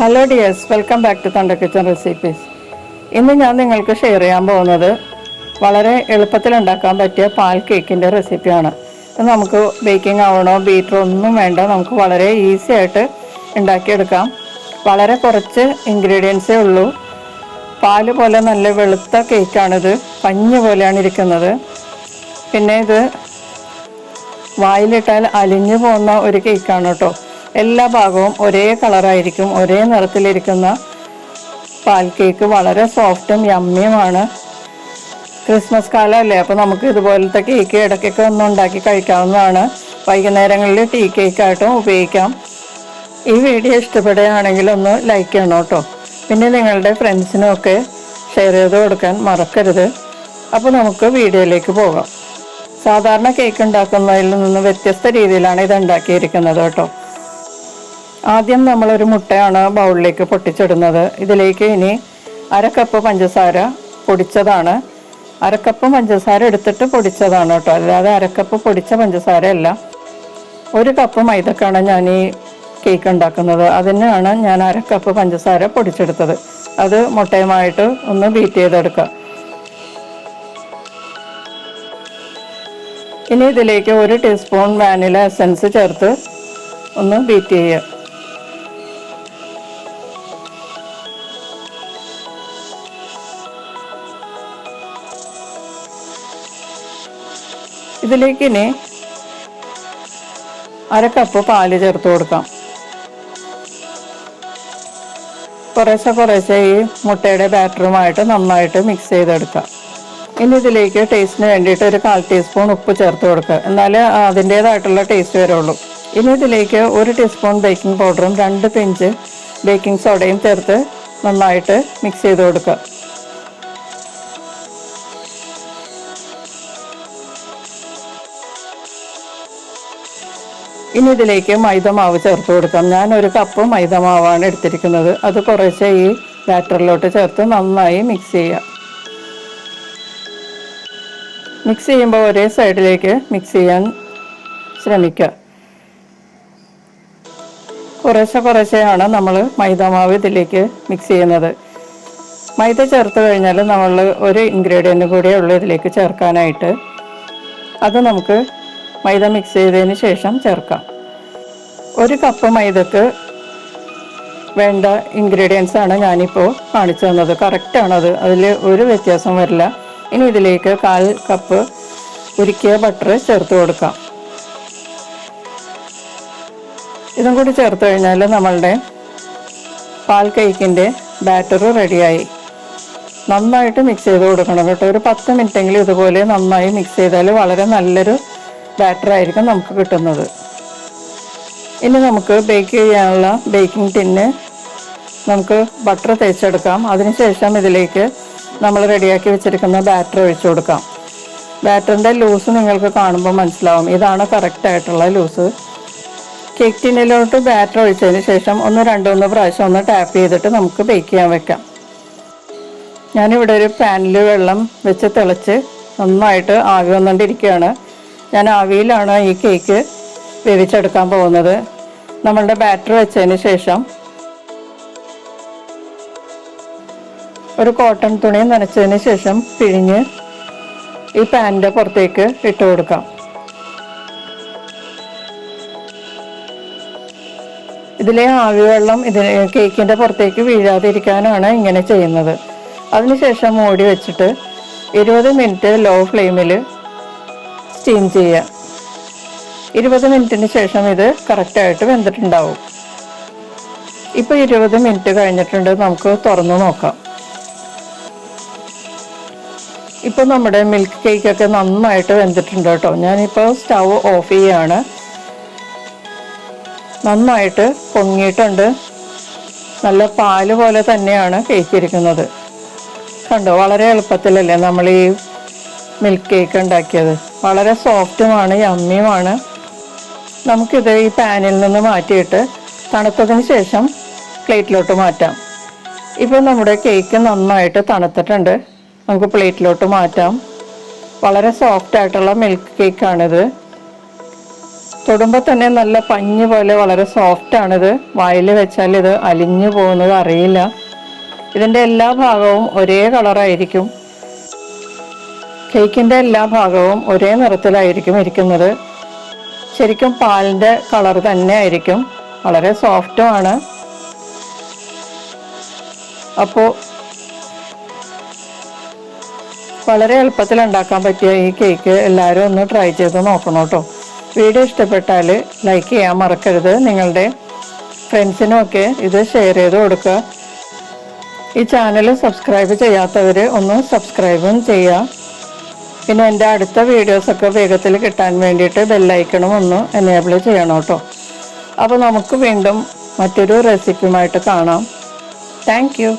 Hello dears, welcome back to തണ്ട kitchen recipes. ഇന്ന് ഞാൻ നിങ്ങൾക്ക് ഷെയർ ചെയ്യാൻ പോകുന്നത് വളരെ എളുപ്പത്തിൽ ഉണ്ടാക്കാൻ പറ്റിയ പാൽ കേക്കിൻ്റെ റെസിപ്പിയാണ്. ഇത് നമുക്ക് ബേക്കിംഗ് ആവണോ ബീറ്ററോ ഒന്നും വേണ്ട, നമുക്ക് വളരെ ഈസി ആയിട്ട് ഉണ്ടാക്കിയെടുക്കാം. വളരെ കുറച്ച് ഇൻഗ്രീഡിയൻസേ ഉള്ളൂ. പാല് പോലെ നല്ല വെളുത്ത കേക്കാണിത്, പഞ്ഞ് പോലെയാണ് ഇരിക്കുന്നത്. പിന്നെ ഇത് വായിലിട്ടാൽ അലിഞ്ഞു പോകുന്ന ഒരു കേക്കാണ് കേട്ടോ. എല്ലാ ഭാഗവും ഒരേ കളറായിരിക്കും, ഒരേ നിറത്തിലിരിക്കുന്ന പാൽ കേക്ക് വളരെ സോഫ്റ്റും യമ്മിയുമാണ്. ക്രിസ്മസ് കാലമല്ലേ, അപ്പോൾ നമുക്ക് ഇതുപോലത്തെ കേക്ക് ഇടയ്ക്കൊക്കെ ഒന്ന് ഉണ്ടാക്കി കഴിക്കാവുന്നതാണ്. വൈകുന്നേരങ്ങളിൽ ടീ കേക്കായിട്ടും ഉപയോഗിക്കാം. ഈ വീഡിയോ ഇഷ്ടപ്പെടുകയാണെങ്കിൽ ഒന്ന് ലൈക്ക് ചെയ്യണം കേട്ടോ. പിന്നെ നിങ്ങളുടെ ഫ്രണ്ട്സിനൊക്കെ ഷെയർ ചെയ്ത് കൊടുക്കാൻ മറക്കരുത്. അപ്പോൾ നമുക്ക് വീഡിയോയിലേക്ക് പോകാം. സാധാരണ കേക്ക് ഉണ്ടാക്കുന്നതിൽ നിന്ന് വ്യത്യസ്ത രീതിയിലാണ് ഇത് ഉണ്ടാക്കിയിരിക്കുന്നത് കേട്ടോ. ആദ്യം നമ്മളൊരു മുട്ടയാണ് ബൗളിലേക്ക് പൊട്ടിച്ചിടുന്നത്. ഇതിലേക്ക് ഇനി 1/2 കപ്പ് പഞ്ചസാര പൊടിച്ചതാണ്. 1/2 കപ്പ് പഞ്ചസാര എടുത്തിട്ട് പൊടിച്ചതാണ് കേട്ടോ, അല്ലാതെ 1/2 കപ്പ് പൊടിച്ച പഞ്ചസാര അല്ല. 1 കപ്പ് മൈദക്കാണ് ഞാൻ ഈ കേക്ക് ഉണ്ടാക്കുന്നത്. അതിനാണ് ഞാൻ 1/2 കപ്പ് പഞ്ചസാര പൊടിച്ചെടുത്തത്. അത് മുട്ടയുമായിട്ട് ഒന്ന് ബീറ്റ് ചെയ്തെടുക്കുക. ഇനി ഇതിലേക്ക് 1 ടീസ്പൂൺ വാനില എസൻസ് ചേർത്ത് ഒന്ന് ബീറ്റ് ചെയ്യുക. ഇതിലേക്ക് ഇനി 1/2 കപ്പ് പാല് ചേർത്ത് കൊടുക്കാം. കുറേശ്ശെ ഈ മുട്ടയുടെ ബാറ്ററുമായിട്ട് നന്നായിട്ട് മിക്സ് ചെയ്തെടുക്കാം. ഇനി ഇതിലേക്ക് ടേസ്റ്റിന് വേണ്ടിയിട്ട് 1/4 ടീസ്പൂൺ ഉപ്പ് ചേർത്ത് കൊടുക്കുക, എന്നാലേ അതിൻ്റേതായിട്ടുള്ള ടേസ്റ്റ് വരുള്ളൂ. ഇനി ഇതിലേക്ക് 1 ടീസ്പൂൺ ബേക്കിംഗ് പൗഡറും 2 പിഞ്ച് ബേക്കിംഗ് സോഡയും ചേർത്ത് നന്നായിട്ട് മിക്സ് ചെയ്ത് കൊടുക്കുക. ഇനി ഇതിലേക്ക് മൈദമാവ് ചേർത്ത് കൊടുക്കാം. ഞാൻ 1 കപ്പ് മൈദമാവാണ് എടുത്തിരിക്കുന്നത്. അത് കുറേശ്ശെ ഈ ബാറ്ററിലോട്ട് ചേർത്ത് നന്നായി മിക്സ് ചെയ്യുക. മിക്സ് ചെയ്യുമ്പോൾ ഒരേ സൈഡിലേക്ക് മിക്സ് ചെയ്യാൻ ശ്രമിക്കുക. കുറേശ്ശെയാണ് നമ്മൾ മൈദമാവ് ഇതിലേക്ക് മിക്സ് ചെയ്യുന്നത്. മൈദ ചേർത്ത് കഴിഞ്ഞാൽ നമ്മൾ ഒരു ഇൻഗ്രീഡിയൻ്റ് കൂടിയേ ഉള്ളൂ ഇതിലേക്ക് ചേർക്കാനായിട്ട്. അത് നമുക്ക് മൈദ മിക്സ് ചെയ്തതിന് ശേഷം ചേർക്കാം. 1 കപ്പ് മൈദക്ക് വേണ്ട ഇൻഗ്രീഡിയൻസ് ആണ് ഞാനിപ്പോൾ കാണിച്ചു തന്നത്. കറക്റ്റാണത്, അതിൽ ഒരു വ്യത്യാസം വരില്ല. ഇനി ഇതിലേക്ക് 1/4 കപ്പ് ഉരുക്കിയ ബട്ടർ ചേർത്ത് കൊടുക്കാം. ഇതും കൂടി ചേർത്ത് കഴിഞ്ഞാൽ നമ്മളുടെ പാൽ കേക്കിൻ്റെ ബാറ്റർ റെഡിയായി. നന്നായിട്ട് മിക്സ് ചെയ്ത് കൊടുക്കണം കേട്ടോ. ഒരു 10 മിനിറ്റെങ്കിലും ഇതുപോലെ നന്നായി മിക്സ് ചെയ്താൽ വളരെ നല്ലൊരു ബാറ്റർ ആയിരിക്കും നമുക്ക് കിട്ടുന്നത്. ഇനി നമുക്ക് ബേക്ക് ചെയ്യാനുള്ള ബേക്കിംഗ് ടിന്ന് നമുക്ക് ബട്ടർ തേച്ചെടുക്കാം. അതിനുശേഷം ഇതിലേക്ക് നമ്മൾ റെഡിയാക്കി വെച്ചിരിക്കുന്ന ബാറ്റർ ഒഴിച്ചു കൊടുക്കാം. ബാറ്ററിൻ്റെ ലൂസ് നിങ്ങൾക്ക് കാണുമ്പോൾ മനസ്സിലാവും, ഇതാണ് കറക്റ്റായിട്ടുള്ള ലൂസ്. കേക്ക് ടിന്നിലോട്ട് ബാറ്റർ ഒഴിച്ചതിന് ശേഷം 1-2 പ്രാവശ്യം ഒന്ന് ടാപ്പ് ചെയ്തിട്ട് നമുക്ക് ബേക്ക് ചെയ്യാൻ വെക്കാം. ഞാനിവിടെ ഒരു പാനിൽ വെള്ളം വെച്ച് തിളച്ച് നന്നായിട്ട് ആവി വന്നുകൊണ്ടിരിക്കുകയാണ്. ഞാൻ ആവിയിലാണ് ഈ കേക്ക് വേവിച്ചെടുക്കാൻ പോകുന്നത്. നമ്മളുടെ ബാറ്റർ വെച്ചതിന് ശേഷം ഒരു കോട്ടൺ തുണി നനച്ചതിന് ശേഷം പിഴിഞ്ഞ് ഈ പാനിൻ്റെ പുറത്തേക്ക് ഇട്ട് കൊടുക്കാം. ഇതിലെ ആവി വെള്ളം കേക്കിൻ്റെ പുറത്തേക്ക് വീഴാതിരിക്കാനാണ് ഇങ്ങനെ ചെയ്യുന്നത്. അതിനുശേഷം മൂടി വെച്ചിട്ട് 20 മിനിറ്റ് ലോ ഫ്ലെയിമിൽ സ്റ്റീം ചെയ്യുക. 20 മിനിറ്റിന് ശേഷം ഇത് കറക്റ്റായിട്ട് വെന്തിട്ടുണ്ടാവും. ഇപ്പോൾ 20 മിനിറ്റ് കഴിഞ്ഞിട്ടുണ്ട്, നമുക്ക് തുറന്നു നോക്കാം. ഇപ്പോൾ നമ്മുടെ മിൽക്ക് കേക്കൊക്കെ നന്നായിട്ട് വെന്തിട്ടുണ്ട് കേട്ടോ. ഞാനിപ്പോൾ സ്റ്റൗ ഓഫ് ചെയ്യുകയാണ്. നന്നായിട്ട് പൊങ്ങിയിട്ടുണ്ട്. നല്ല പാല് പോലെ തന്നെയാണ് കേക്ക് ഇരിക്കുന്നത്. കണ്ടോ, വളരെ എളുപ്പത്തിലല്ലേ നമ്മൾ ഈ മിൽക്ക് കേക്ക് ഉണ്ടാക്കിയത്. വളരെ സോഫ്റ്റുമാണ്, യമ്മിയുമാണ്. നമുക്കിത് ഈ പാനിൽ നിന്ന് മാറ്റിയിട്ട് തണുത്തതിന് ശേഷം പ്ലേറ്റിലോട്ട് മാറ്റാം. ഇപ്പോൾ നമ്മുടെ കേക്ക് നന്നായിട്ട് തണുത്തിട്ടുണ്ട്. നമുക്ക് പ്ലേറ്റിലോട്ട് മാറ്റാം. വളരെ സോഫ്റ്റായിട്ടുള്ള മിൽക്ക് കേക്കാണിത്. തൊടുമ്പോൾ തന്നെ നല്ല പഞ്ഞ് പോലെ വളരെ സോഫ്റ്റാണിത്. വായിൽ വെച്ചാൽ ഇത് അലിഞ്ഞു പോകുന്നത് അറിയില്ല. ഇതിൻ്റെ എല്ലാ ഭാഗവും ഒരേ കളറായിരിക്കും. കേക്കിൻ്റെ എല്ലാ ഭാഗവും ഒരേ നിറത്തിലായിരിക്കും ഇരിക്കുന്നത്. ശരിക്കും പാലിൻ്റെ കളർ തന്നെ ആയിരിക്കും. വളരെ സോഫ്റ്റുമാണ്. അപ്പോൾ വളരെ എളുപ്പത്തിൽ ഉണ്ടാക്കാൻ പറ്റിയ ഈ കേക്ക് എല്ലാവരും ഒന്ന് ട്രൈ ചെയ്ത് നോക്കണം കേട്ടോ. വീഡിയോ ഇഷ്ടപ്പെട്ടാൽ ലൈക്ക് ചെയ്യാൻ മറക്കരുത്. നിങ്ങളുടെ ഫ്രണ്ട്സിനുമൊക്കെ ഇത് ഷെയർ ചെയ്ത് കൊടുക്കുക. ഈ ചാനൽ സബ്സ്ക്രൈബ് ചെയ്യാത്തവർ ഒന്ന് സബ്സ്ക്രൈബും ചെയ്യുക. പിന്നെ എൻ്റെ അടുത്ത വീഡിയോസൊക്കെ വേഗത്തിൽ കിട്ടാൻ വേണ്ടിയിട്ട് ബെല്ലൈക്കണും ഒന്ന് എനേബിൾ ചെയ്യണം കേട്ടോ. അപ്പോൾ നമുക്ക് വീണ്ടും മറ്റൊരു റെസിപ്പിയുമായിട്ട് കാണാം. Thank you.